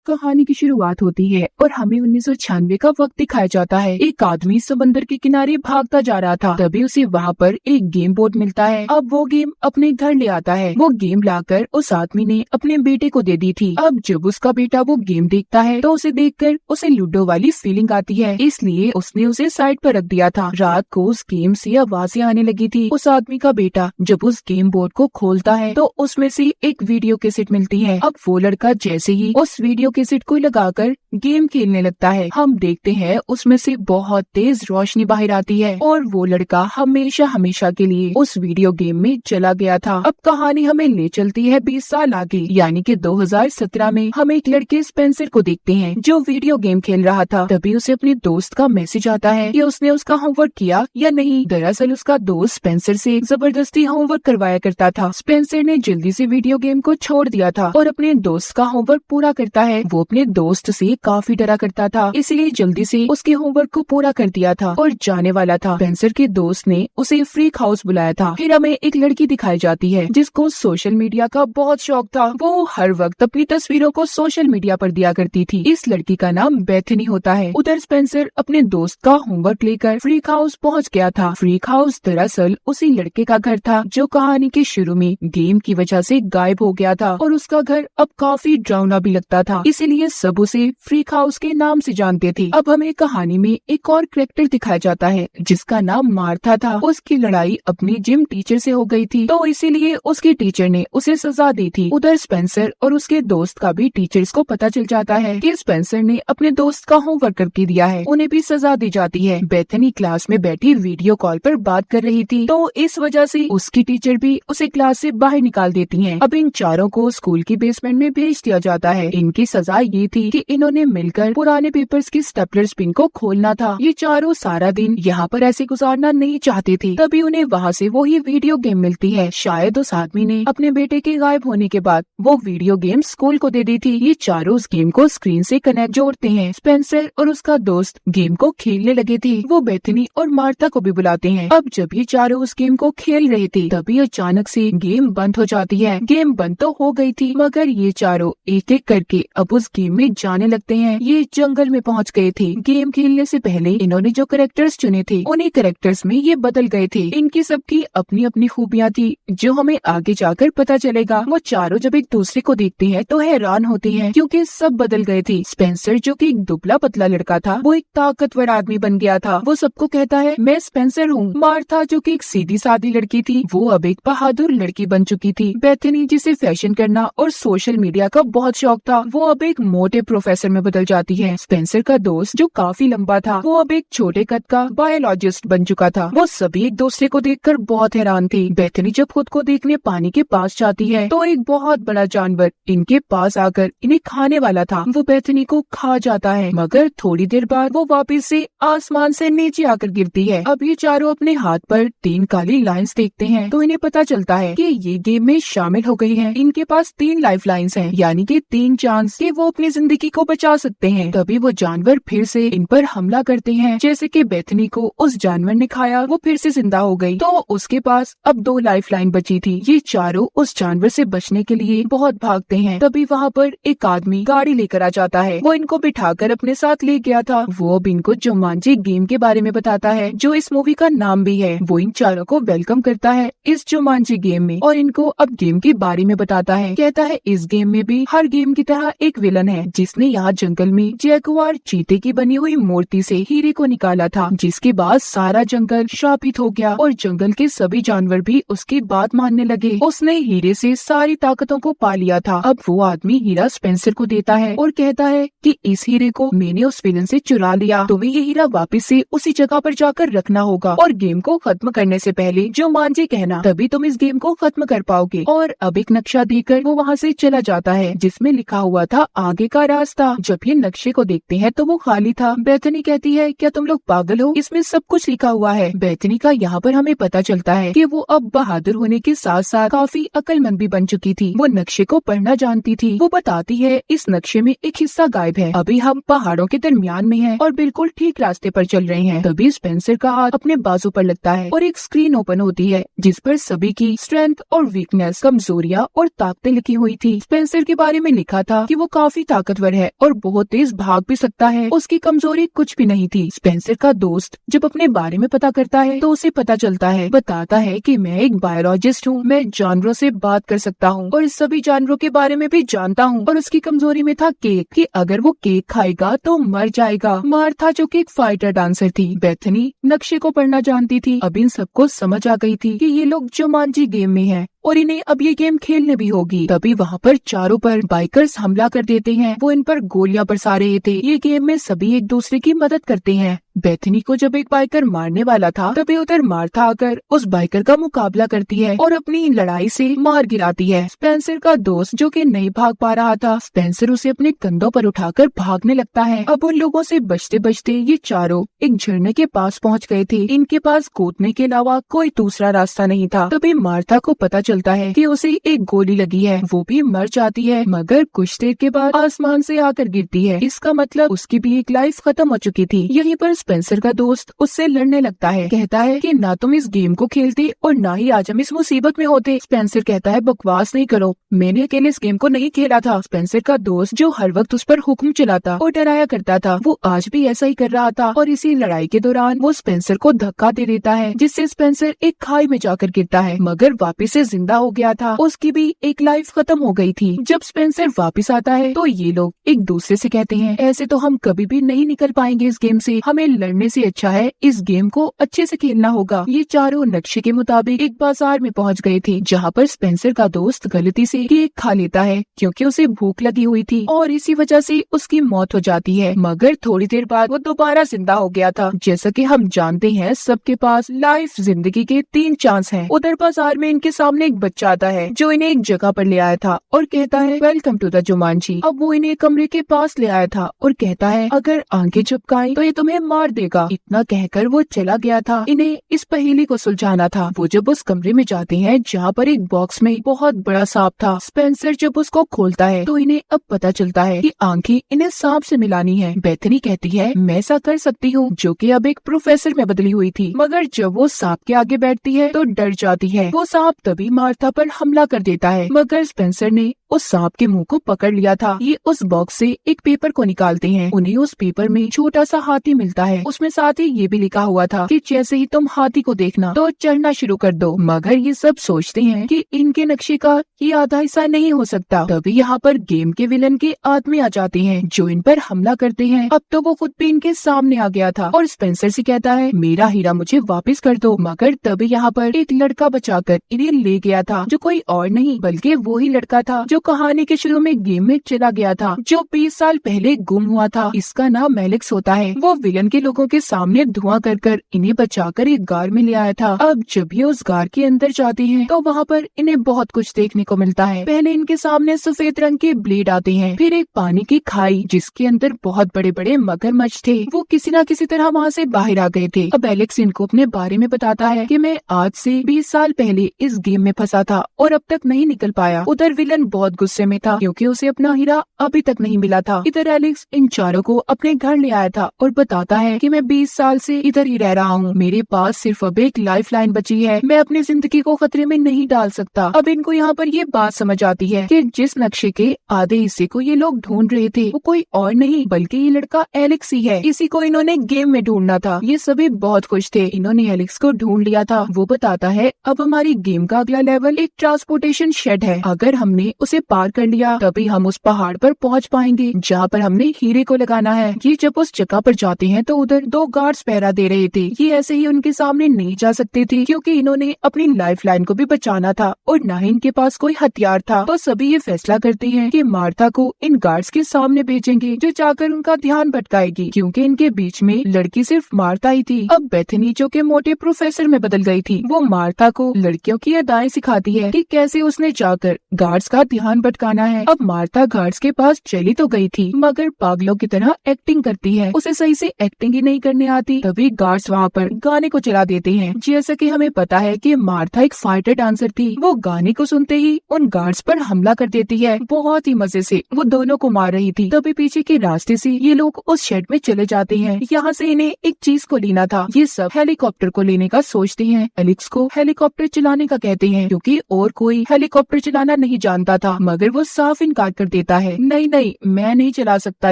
कहानी की शुरुआत होती है और हमें 1996 का वक्त दिखाया जाता है। एक आदमी समंदर के किनारे भागता जा रहा था, तभी उसे वहाँ पर एक गेम बोर्ड मिलता है। अब वो गेम अपने घर ले आता है। वो गेम लाकर उस आदमी ने अपने बेटे को दे दी थी। अब जब उसका बेटा वो गेम देखता है तो उसे देखकर उसे लूडो वाली फीलिंग आती है, इसलिए उसने उसे साइड पर रख दिया था। रात को उस गेम से आवाजें आने लगी थी। उस आदमी का बेटा जब उस गेम बोर्ड को खोलता है तो उसमें से एक वीडियो कैसेट मिलती है। अब वो लड़का जैसे ही उस वीडियो कैसेट को लगाकर गेम खेलने लगता है, हम देखते हैं उसमें से बहुत तेज रोशनी बाहर आती है और वो लड़का हमेशा हमेशा के लिए उस वीडियो गेम में चला गया था। अब कहानी हमें ले चलती है 20 साल आगे, यानी कि 2017 में हम एक लड़के स्पेंसर को देखते हैं जो वीडियो गेम खेल रहा था। तभी उसे अपने दोस्त का मैसेज आता है कि उसने उसका होमवर्क किया या नहीं। दरअसल उसका दोस्त स्पेंसर से जबरदस्ती होमवर्क करवाया करता था। स्पेंसर ने जल्दी से वीडियो गेम को छोड़ दिया था और अपने दोस्त का होमवर्क पूरा करता है। वो अपने दोस्त से काफी डरा करता था, इसलिए जल्दी से उसके होमवर्क को पूरा कर दिया था और जाने वाला था। स्पेंसर के दोस्त ने उसे फ्रीक हाउस बुलाया था। फिर हमें एक लड़की दिखाई जाती है जिसको सोशल मीडिया का बहुत शौक था। वो हर वक्त अपनी तस्वीरों को सोशल मीडिया पर दिया करती थी। इस लड़की का नाम बेथनी होता है। उधर स्पेंसर अपने दोस्त का होमवर्क लेकर फ्रीक हाउस पहुँच गया था। फ्रीक हाउस दरअसल उसी लड़के का घर था जो कहानी के शुरू में गेम की वजह से गायब हो गया था और उसका घर अब काफी डरावना भी लगता था, इसीलिए सब उसे फ्रीक हाउस के नाम से जानते थे। अब हमें कहानी में एक और कैरेक्टर दिखाया जाता है जिसका नाम मार्था था। उसकी लड़ाई अपनी जिम टीचर से हो गई थी, तो इसीलिए उसके टीचर ने उसे सजा दी थी। उधर स्पेंसर और उसके दोस्त का भी टीचर्स को पता चल जाता है कि स्पेंसर ने अपने दोस्त का होमवर्क करके दिया है, उन्हें भी सजा दी जाती है। बेथनी क्लास में बैठी वीडियो कॉल पर बात कर रही थी, तो इस वजह से उसकी टीचर भी उसे क्लास से बाहर निकाल देती हैं। अब इन चारों को स्कूल की बेसमेंट में भेज दिया जाता है। इनकी सजा ये थी कि इन्होंने मिलकर पुराने पेपर्स की स्टेपलर पिन को खोलना था। ये चारों सारा दिन यहाँ पर ऐसे गुजारना नहीं चाहते थे, तभी उन्हें वहाँ से वही वीडियो गेम मिलती है। शायद उस आदमी ने अपने बेटे के गायब होने के बाद वो वीडियो गेम स्कूल को दे दी थी। ये चारों उस गेम को स्क्रीन से कनेक्ट जोड़ते हैं। स्पेंसर और उसका दोस्त गेम को खेलने लगे थे। वो बेथनी और मार्था को भी बुलाते हैं। अब जब ये चारों उस गेम को खेल रहे थे तभी अचानक से गेम बंद हो जाती है। गेम बंद तो हो गई थी मगर ये चारों एक एक करके अब उस गेम में जाने लगते हैं। ये जंगल में पहुंच गए थे। गेम खेलने से पहले इन्होंने जो कैरेक्टर्स चुने थे उन्हीं कैरेक्टर्स में ये बदल गए थे। इनकी सबकी अपनी अपनी खूबियां थी जो हमें आगे जाकर पता चलेगा। वो चारों जब एक दूसरे को देखते हैं तो हैरान होते हैं क्योंकि सब बदल गए थे। स्पेंसर जो कि एक दुबला पतला लड़का था वो एक ताकतवर आदमी बन गया था। वो सबको कहता है मैं स्पेंसर हूँ। मार्था जो कि एक सीधी सादी लड़की थी वो अब एक बहादुर लड़की बन चुकी थी। बेथनी जिसे फैशन करना और सोशल मीडिया का बहुत शौक था वो अब एक मोटे प्रोफेसर में बदल जाती है। स्पेंसर का दोस्त जो काफी लंबा था वो अब एक छोटे कद का बायोलॉजिस्ट बन चुका था। वो सभी एक दूसरे को देखकर बहुत हैरान थे। बेथनी जब खुद को देखने पानी के पास जाती है तो एक बहुत बड़ा जानवर इनके पास आकर इन्हें खाने वाला था। वो बेथनी को खा जाता है मगर थोड़ी देर बाद वो वापस से आसमान से नीचे आकर गिरती है। अब ये चारों अपने हाथ पर 3 काली लाइंस देखते हैं तो इन्हें पता चलता है कि ये गेम में शामिल हो गई हैं। इनके पास 3 लाइफ लाइन्स हैं, यानी कि 3 चांस कि वो अपनी जिंदगी को बचा सकते हैं। तभी वो जानवर फिर से इन पर हमला करते हैं। जैसे कि बेथनी को उस जानवर ने खाया, वो फिर से जिंदा हो गई, तो उसके पास अब 2 लाइफ लाइन बची थी। ये चारों उस जानवर से बचने के लिए बहुत भागते हैं। तभी वहाँ पर एक आदमी गाड़ी लेकर आ जाता है। वो इनको बिठाकर अपने साथ ले गया था। वो अब इनको जुमांजी गेम के बारे में बताता है जो इस मूवी का नाम भी है। वो इन चारों को वेलकम करता है इस जुमांजी गेम में और इनको अब गेम के बारे में बताता है। कहता है इस गेम में भी हर गेम की तरह एक विलन है जिसने यहाँ जंगल में जैगुआर चीते की बनी हुई मूर्ति से हीरे को निकाला था, जिसके बाद सारा जंगल श्रापित हो गया और जंगल के सभी जानवर भी उसकी बात मानने लगे। उसने हीरे से सारी ताकतों को पा लिया था। अब वो आदमी हीरा स्पेंसर को देता है और कहता है कि इस हीरे को मैंने उस विलन से चुरा लिया, तुम्हें ये हीरा वापस से उसी जगह पर जाकर रखना होगा और गेम को खत्म करने से पहले जुमांजी कहना, तभी तुम इस गेम को खत्म कर पाओगे। और अब एक नक्शा देकर वो वहाँ से चला जाता है जिसमें लिखा हुआ था आगे का रास्ता। जब ये नक्शे को देखते हैं तो वो खाली था। बेथनी कहती है क्या तुम लोग पागल हो, इसमें सब कुछ लिखा हुआ है। बेथनी का यहाँ पर हमें पता चलता है कि वो अब बहादुर होने के साथ साथ काफी अक्लमंद भी बन चुकी थी। वो नक्शे को पढ़ना जानती थी। वो बताती है इस नक्शे में एक हिस्सा गायब है, अभी हम पहाड़ों के दरमियान में हैं और बिल्कुल ठीक रास्ते पर चल रहे हैं। तभी स्पेंसर का हाथ अपने बाजू पर लगता है और एक स्क्रीन ओपन होती है जिस पर सभी की स्ट्रेंथ और वीकनेस, कमजोरियां और ताकतें लिखी हुई थी। स्पेंसर के बारे में लिखा था कि वो काफी ताकतवर है और बहुत तेज भाग भी सकता है। उसकी कमजोरी कुछ भी नहीं थी। स्पेंसर का दोस्त जब अपने बारे में पता करता है तो उसे पता चलता है, बताता है कि मैं एक बायोलॉजिस्ट हूँ, मैं जानवरों से बात कर सकता हूँ और सभी जानवरों के बारे में भी जानता हूँ। और उसकी कमजोरी में था केक, कि अगर वो केक खाएगा तो मर जाएगा। मार्था जो कि एक फाइटर डांसर थी, बेथनी नक्शे को पढ़ना जानती थी। अब इन सबको समझ आ गई थी कि ये लोग जुमांजी गेम में हैं और इन्हें अब ये गेम खेलने भी होगी। तभी वहाँ पर चारों पर बाइकर्स हमला कर देते हैं। वो इन पर गोलियां बरसा रहे थे। ये गेम में सभी एक दूसरे की मदद करते हैं। बेथनी को जब एक बाइकर मारने वाला था तभी उधर मार्था आकर उस बाइकर का मुकाबला करती है और अपनी लड़ाई से मार गिराती है। स्पेंसर का दोस्त जो कि नहीं भाग पा रहा था, स्पेंसर उसे अपने कंधों पर उठाकर भागने लगता है। अब उन लोगों से बचते बचते ये चारों एक झरने के पास पहुंच गए थे। इनके पास कूदने के अलावा कोई दूसरा रास्ता नहीं था। तभी मार्था को पता चलता है कि उसे एक गोली लगी है। वो भी मर जाती है, मगर कुछ देर के बाद आसमान से आकर गिरती है। इसका मतलब उसकी भी एक लाइफ खत्म हो चुकी थी। यहीं पर स्पेंसर का दोस्त उससे लड़ने लगता है, कहता है कि ना तुम इस गेम को खेलते और ना ही आज हम इस मुसीबत में होते। स्पेंसर कहता है बकवास नहीं करो, मैंने अकेले इस गेम को नहीं खेला था। स्पेंसर का दोस्त जो हर वक्त उस पर हुक्म चलाता और डराया करता था, वो आज भी ऐसा ही कर रहा था। और इसी लड़ाई के दौरान वो स्पेंसर को धक्का दे देता है, जिससे स्पेंसर एक खाई में जाकर गिरता है, मगर वापिस से जिंदा हो गया था। उसकी भी एक लाइफ खत्म हो गई थी। जब स्पेंसर वापिस आता है तो ये लोग एक दूसरे से कहते हैं, ऐसे तो हम कभी भी नहीं निकल पाएंगे इस गेम से, हमें लड़ने से अच्छा है इस गेम को अच्छे से खेलना होगा। ये चारों नक्शे के मुताबिक एक बाजार में पहुंच गए थे, जहां पर स्पेंसर का दोस्त गलती से केक खा लेता है क्योंकि उसे भूख लगी हुई थी और इसी वजह से उसकी मौत हो जाती है। मगर थोड़ी देर बाद वो दोबारा जिंदा हो गया था। जैसा कि हम जानते हैं सबके पास लाइफ जिंदगी के 3 चांस हैं। उधर बाजार में इनके सामने एक बच्चा आता है जो इन्हें एक जगह पर ले आया था और कहता है वेलकम टू द जुमांजी। अब वो इन्हें कमरे के पास ले आया था और कहता है अगर आंखें झपकाएं तो ये तुम्हें मार देगा। इतना कहकर वो चला गया था। इन्हें इस पहेली को सुलझाना था। वो जब उस कमरे में जाते हैं जहाँ पर एक बॉक्स में बहुत बड़ा सांप था। स्पेंसर जब उसको खोलता है तो इन्हें अब पता चलता है कि आंखें इन्हें सांप से मिलानी है। बेथनी कहती है मैं ऐसा कर सकती हूँ, जो कि अब एक प्रोफेसर में बदली हुई थी, मगर जब वो सांप के आगे बैठती है तो डर जाती है। वो सांप तभी मार्था पर हमला कर देता है, मगर स्पेंसर ने उस सांप के मुंह को पकड़ लिया था। ये उस बॉक्स से एक पेपर को निकालते हैं। उन्हें उस पेपर में छोटा सा हाथी मिलता है। उसमें साथ ही ये भी लिखा हुआ था कि जैसे ही तुम हाथी को देखना तो चढ़ना शुरू कर दो। मगर ये सब सोचते हैं कि इनके नक्शे का ये आधा हिस्सा नहीं हो सकता। तभी यहाँ पर गेम के विलन के आदमी आ जाते हैं जो इन पर हमला करते हैं। अब तो वो खुद भी इनके सामने आ गया था और स्पेंसर से कहता है मेरा हीरा मुझे वापस कर दो। मगर तभी यहाँ पर एक लड़का बचाकर इन्हें ले गया था, जो कोई और नहीं बल्कि वो ही लड़का था जो कहानी के शुरू में गेम में चला गया था, जो 20 साल पहले गुम हुआ था। इसका नाम एलेक्स होता है। वो विलन के लोगों के सामने धुआं कर इन्हें बचाकर एक गार में ले आया था। अब जब ये उस गार के अंदर जाते हैं तो वहाँ पर इन्हें बहुत कुछ देखने को मिलता है। पहले इनके सामने सफेद रंग के ब्लेड आते हैं, फिर एक पानी की खाई जिसके अंदर बहुत बड़े बड़े मगरमच्छ थे। वो किसी न किसी तरह वहाँ से बाहर आ गए थे। अब एलेक्स इनको अपने बारे में बताता है कि मैं आज से 20 साल पहले इस गेम में फंसा था और अब तक नहीं निकल पाया। उधर विलन बहुत गुस्से में था क्योंकि उसे अपना हीरा अभी तक नहीं मिला था। इधर एलेक्स इन चारों को अपने घर ले आया था और बताता है कि मैं 20 साल से इधर ही रह रहा हूँ, मेरे पास सिर्फ अब एक लाइफ लाइन बची है, मैं अपनी जिंदगी को खतरे में नहीं डाल सकता। अब इनको यहाँ पर ये बात समझ आती है कि जिस नक्शे के आधे हिस्से को ये लोग ढूंढ रहे थे वो कोई और नहीं बल्कि ये लड़का एलेक्स ही है। इसी को इन्होंने गेम में ढूंढना था। ये सभी बहुत खुश थे, इन्होंने एलेक्स को ढूंढ लिया था। वो बताता है अब हमारी गेम का अगला लेवल एक ट्रांसपोर्टेशन शेड है, अगर हमने उसे पार कर लिया तभी हम उस पहाड़ पर पहुंच पाएंगे जहाँ पर हमने हीरे को लगाना है। ये जब उस जगह पर जाते हैं तो उधर 2 गार्ड्स पहरा दे रहे थे। ये ऐसे ही उनके सामने नहीं जा सकते थे क्योंकि इन्होंने अपनी लाइफ लाइन को भी बचाना था और न ही इनके पास कोई हथियार था। तो सभी ये फैसला करते हैं कि मार्था को इन गार्ड्स के सामने भेजेंगे जो जाकर उनका ध्यान भटकाएगी, क्योंकि इनके बीच में लड़की सिर्फ मार्था ही थी। अब बेथनी जो के मोटे प्रोफेसर में बदल गई थी, वो मार्था को लड़कियों की अदाएं सिखाती है कि कैसे उसने जाकर गार्ड्स का ध्यान भटकाना है। अब मार्था गार्ड्स के पास चली तो गई थी मगर पागलों की तरह एक्टिंग करती है, उसे सही से एक्टिंग ही नहीं करने आती। तभी गार्ड्स वहाँ पर गाने को चला देते हैं। जैसा कि हमें पता है कि मार्था एक फाइटर डांसर थी, वो गाने को सुनते ही उन गार्ड्स पर हमला कर देती है। बहुत ही मजे से वो दोनों को मार रही थी। तभी पीछे के रास्ते से ये लोग उस शेड में चले जाते हैं। यहाँ से इन्हें एक चीज को लेना था। ये सब हेलीकॉप्टर को लेने का सोचते हैं। एलेक्स को हेलीकॉप्टर चलाने का कहते हैं क्योंकि और कोई हेलीकॉप्टर चलाना नहीं जानता था। मगर वो साफ इनकार कर देता है, नहीं नहीं मैं नहीं चला सकता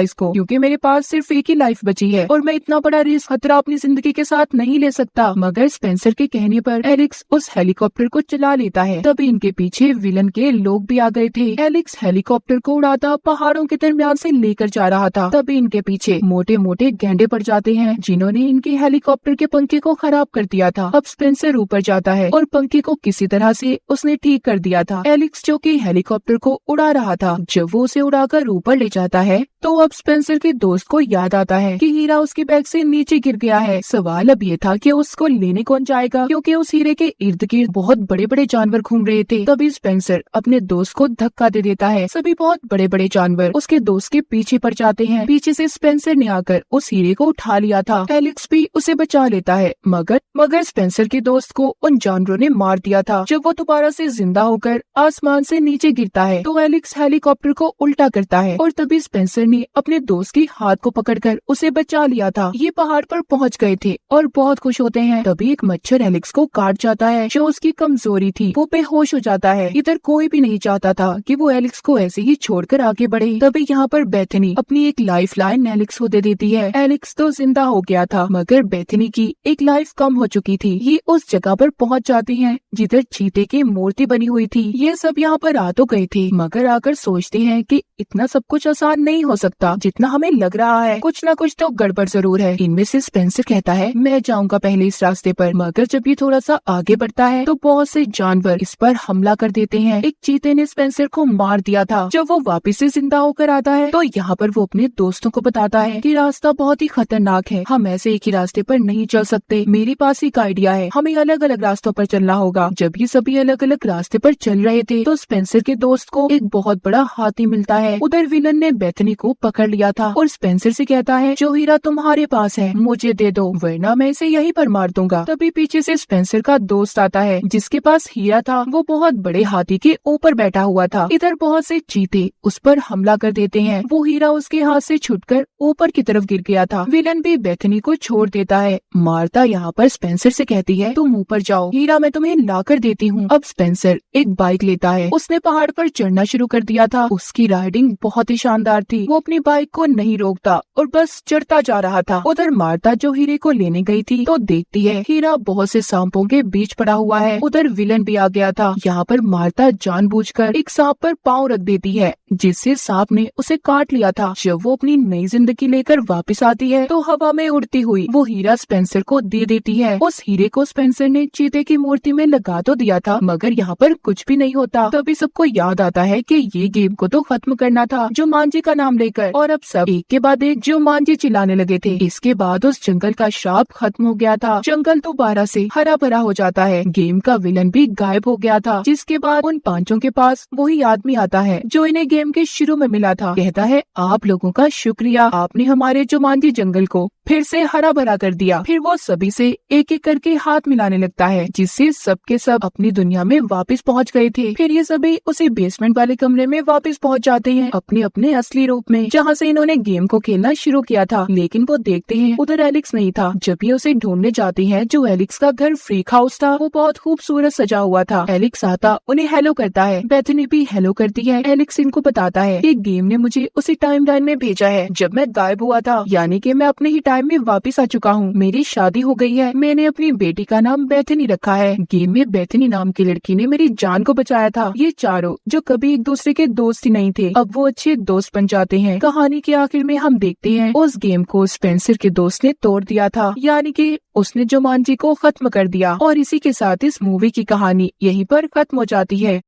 इसको, क्योंकि मेरे पास सिर्फ एक ही लाइफ बची है और मैं इतना बड़ा रिस्क खतरा अपनी जिंदगी के साथ नहीं ले सकता। मगर स्पेंसर के कहने पर एलेक्स उस हेलीकॉप्टर को चला लेता है। तभी इनके पीछे विलन के लोग भी आ गए थे। एलेक्स हेलीकॉप्टर को उड़ाता पहाड़ों के दरमियान से लेकर जा रहा था। तभी इनके पीछे मोटे मोटे गैंडे पड़ जाते हैं, जिन्होंने इनके हेलीकॉप्टर के पंखे को खराब कर दिया था। अब स्पेंसर ऊपर जाता है और पंखे को किसी तरह से उसने ठीक कर दिया था। एलेक्स जो कि हेलीकॉप्टर को उड़ा रहा था, जब वो उसे उड़ाकर ऊपर ले जाता है तो अब स्पेंसर के दोस्त को याद आता है कि हीरा उसके बैग से नीचे गिर गया है। सवाल अब ये था कि उसको लेने कौन जाएगा, क्योंकि उस हीरे के इर्द गिर्द बहुत बड़े बड़े जानवर घूम रहे थे। तभी स्पेंसर अपने दोस्त को धक्का दे देता है। सभी बहुत बड़े बड़े जानवर उसके दोस्त के पीछे पड़ जाते हैं। पीछे से स्पेंसर ने आकर उस हीरे को उठा लिया था। एलेक्स भी उसे बचा लेता है, मगर स्पेंसर के दोस्त को उन जानवरों ने मार दिया था। जब वो दोबारा से जिंदा होकर आसमान से नीचे गिरता है तो एलेक्स हेलीकॉप्टर को उल्टा करता है और तभी स्पेंसर ने अपने दोस्त के हाथ को पकड़कर उसे बचा लिया था। ये पहाड़ पर पहुंच गए थे और बहुत खुश होते हैं। तभी एक मच्छर एलेक्स को काट जाता है, जो उसकी कमजोरी थी। वो बेहोश हो जाता है। इधर कोई भी नहीं चाहता था कि वो एलेक्स को ऐसे ही छोड़कर आगे बढ़े। तभी यहाँ पर बेथनी अपनी एक लाइफ लाइन एलेक्स को दे देती है। एलेक्स तो जिंदा हो गया था, मगर बेथनी की एक लाइफ कम हो चुकी थी। ये उस जगह पर पहुँच जाती है जिधर चीते की मूर्ति बनी हुई थी। ये सब यहाँ पर आ तो गए थे, मगर आकर सोचते हैं कि इतना सब कुछ आसान नहीं हो सकता जितना हमें लग रहा है। कुछ ना कुछ तो गड़बड़ जरूर है। इनमें से स्पेंसर कहता है मैं जाऊंगा पहले इस रास्ते पर, मगर जब ये थोड़ा सा आगे बढ़ता है तो बहुत से जानवर इस पर हमला कर देते हैं। एक चीते ने स्पेंसर को मार दिया था। जब वो वापस से जिंदा होकर आता है तो यहाँ पर वो अपने दोस्तों को बताता है कि रास्ता बहुत ही खतरनाक है, हम ऐसे एक ही रास्ते पर नहीं चल सकते। मेरे पास एक आइडिया है, हमें अलग अलग रास्तों पर चलना होगा। जब ये सभी अलग अलग रास्ते पर चल रहे थे तो स्पेंसर के दोस्त को एक बहुत बड़ा हाथी मिलता है। उधर विलन ने बेथनी को पकड़ लिया था और स्पेंसर से कहता है जो हीरा तुम्हारे पास है मुझे दे दो, वरना मैं इसे यहीं पर मार दूंगा। तभी पीछे से स्पेंसर का दोस्त आता है जिसके पास हीरा था। वो बहुत बड़े हाथी के ऊपर बैठा हुआ था। इधर बहुत से चीते उस पर हमला कर देते हैं। वो हीरा उसके हाथ से छूटकर ऊपर की तरफ गिर गया था। विलन भी बेथनी को छोड़ देता है। मार्ता यहाँ पर स्पेंसर से कहती है तुम ऊपर जाओ, हीरा मैं तुम्हें ला कर देती हूँ। अब स्पेंसर एक बाइक लेता है। उसने पहाड़ पर चढ़ना शुरू कर दिया था। उसकी राइडिंग बहुत ही शानदार थी। वो अपनी बाइक को नहीं रोकता और बस चढ़ता जा रहा था। उधर मार्ता जो हीरे को लेने गई थी तो देखती है हीरा बहुत से सांपों के बीच पड़ा हुआ है। उधर विलन भी आ गया था। यहाँ पर मार्ता जानबूझकर एक सांप पर पाँव रख देती है, जिससे सांप ने उसे काट लिया था। जब वो अपनी नई जिंदगी लेकर वापस आती है तो हवा में उड़ती हुई वो हीरा स्पेंसर को दे देती है। उस हीरे को स्पेंसर ने चीते की मूर्ति में लगा तो दिया था, मगर यहाँ पर कुछ भी नहीं होता। तभी सबको याद आता है कि ये गेम को तो खत्म करना था जुमांजी का नाम लेकर, और अब सब एक के बाद एक जुमांजी चिल्लाने लगे थे। इसके बाद उस जंगल का श्राप खत्म हो गया था। जंगल दोबारा से हरा भरा हो जाता है। गेम का विलन भी गायब हो गया था। जिसके बाद उन पांचों के पास वही आदमी आता है जो इन्हें गेम के शुरू में मिला था। कहता है आप लोगों का शुक्रिया, आपने हमारे जुमांजी जंगल को फिर से हरा भरा कर दिया। फिर वो सभी से एक एक करके हाथ मिलाने लगता है, जिससे सबके सब अपनी दुनिया में वापस पहुंच गए थे। फिर ये सभी उसी बेसमेंट वाले कमरे में वापस पहुंच जाते हैं अपने अपने असली रूप में, जहाँ से इन्होंने गेम को खेलना शुरू किया था। लेकिन वो देखते हैं उधर एलेक्स नहीं था। जब ये उसे ढूंढने जाते हैं, जो एलेक्स का घर फ्रीक हाउस था वो बहुत खूबसूरत सजा हुआ था। एलेक्स आता उन्हें हेलो करता है। बेथनी भी हेलो करती है। एलेक्स इनको बताता है कि गेम ने मुझे उसी टाइमलाइन में भेजा है जब मैं गायब हुआ था, यानी कि मैं अपने ही टाइम में वापस आ चुका हूँ। मेरी शादी हो गई है। मैंने अपनी बेटी का नाम बेथनी रखा है। गेम में बेथनी नाम की लड़की ने मेरी जान को बचाया था। ये चारों जो कभी एक दूसरे के दोस्त ही नहीं थे, अब वो अच्छे दोस्त बन जाते हैं। कहानी के आखिर में हम देखते हैं उस गेम को स्पेंसर के दोस्त ने तोड़ दिया था, यानी कि उसने जुमांजी को खत्म कर दिया। और इसी के साथ इस मूवी की कहानी यहीं पर खत्म हो जाती है।